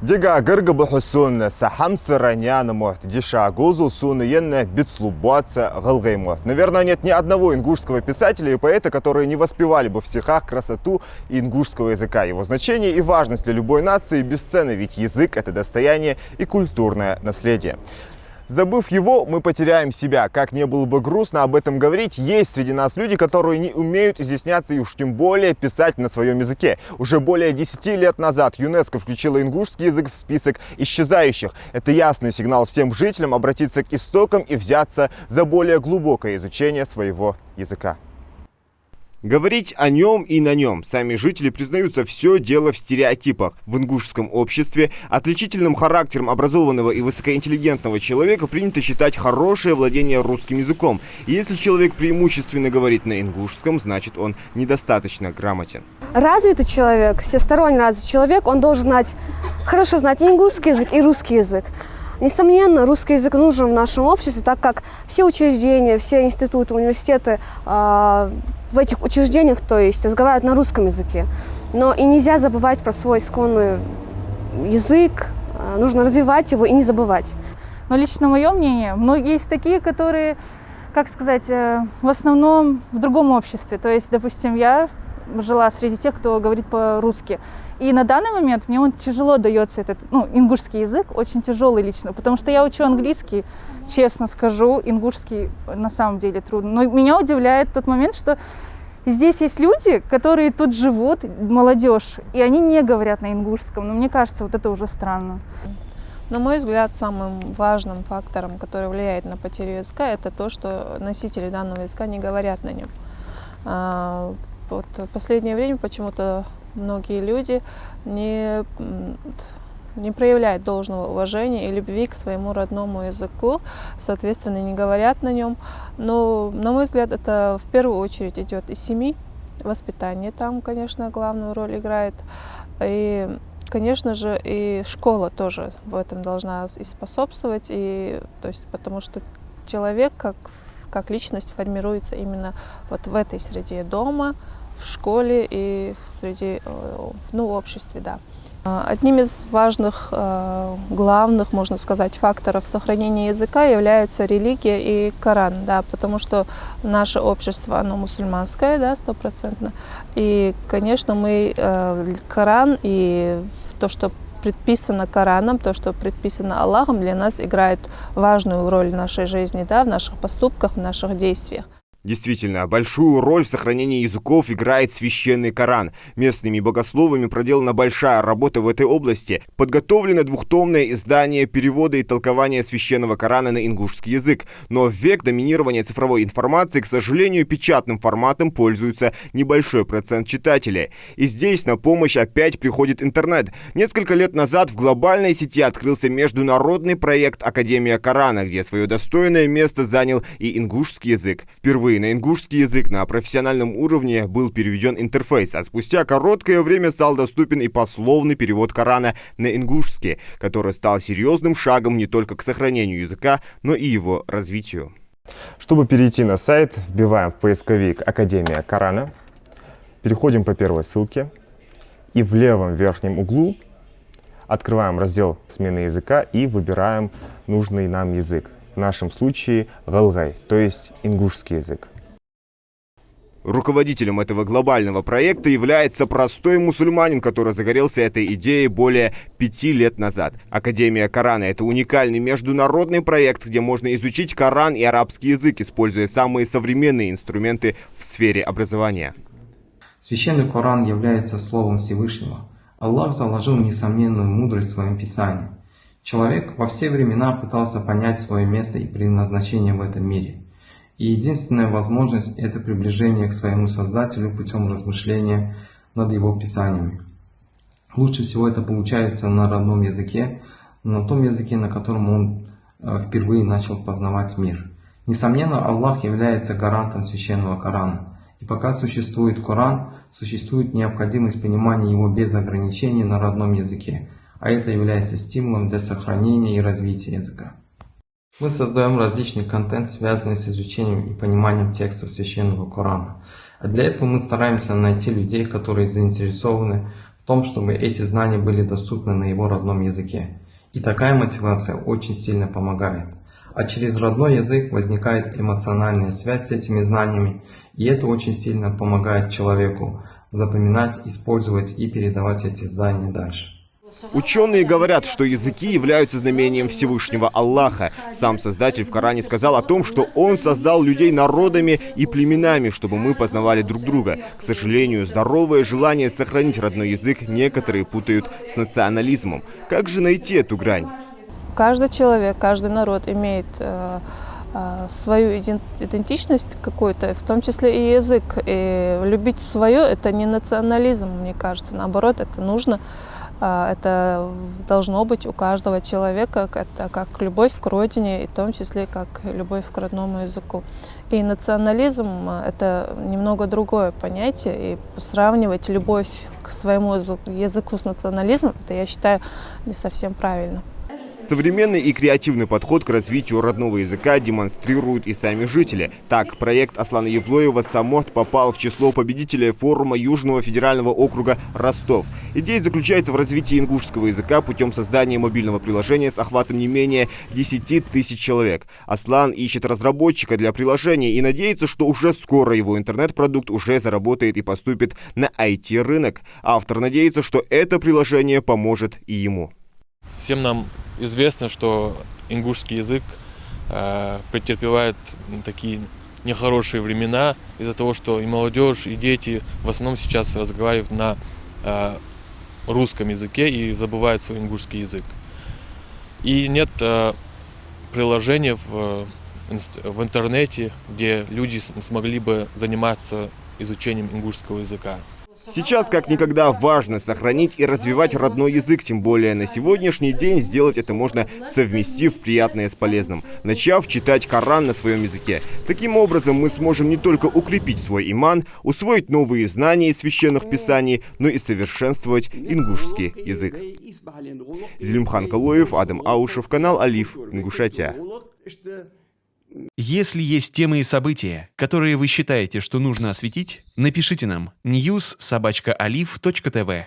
Дига гыргабы хусун сахам сыраняна мот, диша гузу сунуенна битслубаца галгай мот. Наверное, нет ни одного ингушского писателя и поэта, которые не воспевали бы в стихах красоту ингушского языка. Его значение и важность для любой нации бесценны, ведь язык — это достояние и культурное наследие. Забыв его, мы потеряем себя. Как не было бы грустно об этом говорить, есть среди нас люди, которые не умеют изъясняться и уж тем более писать на своем языке. Уже более 10 лет назад ЮНЕСКО включила ингушский язык в список исчезающих. Это ясный сигнал всем жителям обратиться к истокам и взяться за более глубокое изучение своего языка. Говорить о нем и на нем. Сами жители признаются, все дело в стереотипах. В ингушском обществе отличительным характером образованного и высокоинтеллигентного человека принято считать хорошее владение русским языком. И если человек преимущественно говорит на ингушском, значит он недостаточно грамотен. Развитый человек, всесторонне развитый человек, он должен хорошо знать и ингушский язык, и русский язык. Несомненно, русский язык нужен в нашем обществе, так как все учреждения, все институты, университеты в этих учреждениях, то есть, разговаривают на русском языке. Но и нельзя забывать про свой исконный язык, нужно развивать его и не забывать. Но лично мое мнение, многие есть такие, которые, как сказать, в основном в другом обществе. То есть, допустим, я жила среди тех, кто говорит по-русски. И на данный момент мне он тяжело дается этот, ингушский язык, очень тяжелый лично, потому что я учу английский, честно скажу, ингушский на самом деле трудно. Но меня удивляет тот момент, что здесь есть люди, которые тут живут, молодежь, и они не говорят на ингушском. Но мне кажется, вот это уже странно. На мой взгляд, самым важным фактором, который влияет на потерю языка, это то, что носители данного языка не говорят на нем. Вот в последнее время почему-то многие люди не проявляют должного уважения и любви к своему родному языку, соответственно, не говорят на нем. Но, на мой взгляд, это в первую очередь идет из семьи, воспитание там, конечно, главную роль играет. И, конечно же, и школа тоже в этом должна и способствовать, потому что человек как личность формируется именно вот в этой среде дома, в школе и в обществе, да. Одним из важных, главных, можно сказать, факторов сохранения языка является религия и Коран, да, потому что наше общество, оно мусульманское, да, 100%. И, конечно, мы Коран и то, что предписано Кораном, то, что предписано Аллахом, для нас играет важную роль в нашей жизни, да, в наших поступках, в наших действиях. Действительно, большую роль в сохранении языков играет священный Коран. Местными богословами проделана большая работа в этой области. Подготовлено двухтомное издание перевода и толкования священного Корана на ингушский язык. Но в век доминирования цифровой информации, к сожалению, печатным форматом пользуется небольшой процент читателей. И здесь на помощь опять приходит интернет. Несколько лет назад в глобальной сети открылся международный проект «Академия Корана», где свое достойное место занял и ингушский язык. Впервые на ингушский язык на профессиональном уровне был переведен интерфейс, а спустя короткое время стал доступен и пословный перевод Корана на ингушский, который стал серьезным шагом не только к сохранению языка, но и его развитию. Чтобы перейти на сайт, вбиваем в поисковик «Академия Корана», переходим по первой ссылке и в левом верхнем углу открываем раздел «Смена языка» и выбираем нужный нам язык. В нашем случае галгай, то есть ингушский язык. Руководителем этого глобального проекта является простой мусульманин, который загорелся этой идеей более 5 лет назад. Академия Корана — это уникальный международный проект, где можно изучить Коран и арабский язык, используя самые современные инструменты в сфере образования. Священный Коран является словом Всевышнего. Аллах заложил несомненную мудрость в своем писании. Человек во все времена пытался понять свое место и предназначение в этом мире. И единственная возможность – это приближение к своему Создателю путем размышления над его писаниями. Лучше всего это получается на родном языке, на том языке, на котором он впервые начал познавать мир. Несомненно, Аллах является гарантом священного Корана. И пока существует Коран, существует необходимость понимания его без ограничений на родном языке. А это является стимулом для сохранения и развития языка. Мы создаем различный контент, связанный с изучением и пониманием текстов Священного Корана. А для этого мы стараемся найти людей, которые заинтересованы в том, чтобы эти знания были доступны на его родном языке. И такая мотивация очень сильно помогает. А через родной язык возникает эмоциональная связь с этими знаниями, и это очень сильно помогает человеку запоминать, использовать и передавать эти знания дальше. Ученые говорят, что языки являются знамением Всевышнего Аллаха. Сам Создатель в Коране сказал о том, что Он создал людей народами и племенами, чтобы мы познавали друг друга. К сожалению, здоровое желание сохранить родной язык некоторые путают с национализмом. Как же найти эту грань? Каждый человек, каждый народ имеет свою идентичность какую-то, в том числе и язык. И любить свое – это не национализм, мне кажется. Наоборот, это нужно. Это должно быть у каждого человека, это как любовь к родине, и в том числе как любовь к родному языку. И национализм – это немного другое понятие, и сравнивать любовь к своему языку с национализмом, это, я считаю, не совсем правильно. Современный и креативный подход к развитию родного языка демонстрируют и сами жители. Так, проект Аслана Евлоева «Самохт» попал в число победителей форума Южного федерального округа Ростов. Идея заключается в развитии ингушского языка путем создания мобильного приложения с охватом не менее 10 тысяч человек. Аслан ищет разработчика для приложения и надеется, что уже скоро его интернет-продукт уже заработает и поступит на IT-рынок. Автор надеется, что это приложение поможет и ему. Всем нам известно, что ингушский язык претерпевает такие нехорошие времена из-за того, что и молодежь, и дети в основном сейчас разговаривают на русском языке и забывают свой ингушский язык. И нет приложения в интернете, где люди смогли бы заниматься изучением ингушского языка. Сейчас как никогда важно сохранить и развивать родной язык, тем более на сегодняшний день сделать это можно, совместив приятное с полезным, начав читать Коран на своем языке. Таким образом мы сможем не только укрепить свой иман, усвоить новые знания из священных писаний, но и совершенствовать ингушский язык. Зелимхан Калоев, Адам Аушев, канал Алиф, Ингушетия. Если есть темы и события, которые вы считаете, что нужно осветить, напишите нам news@alif.tv.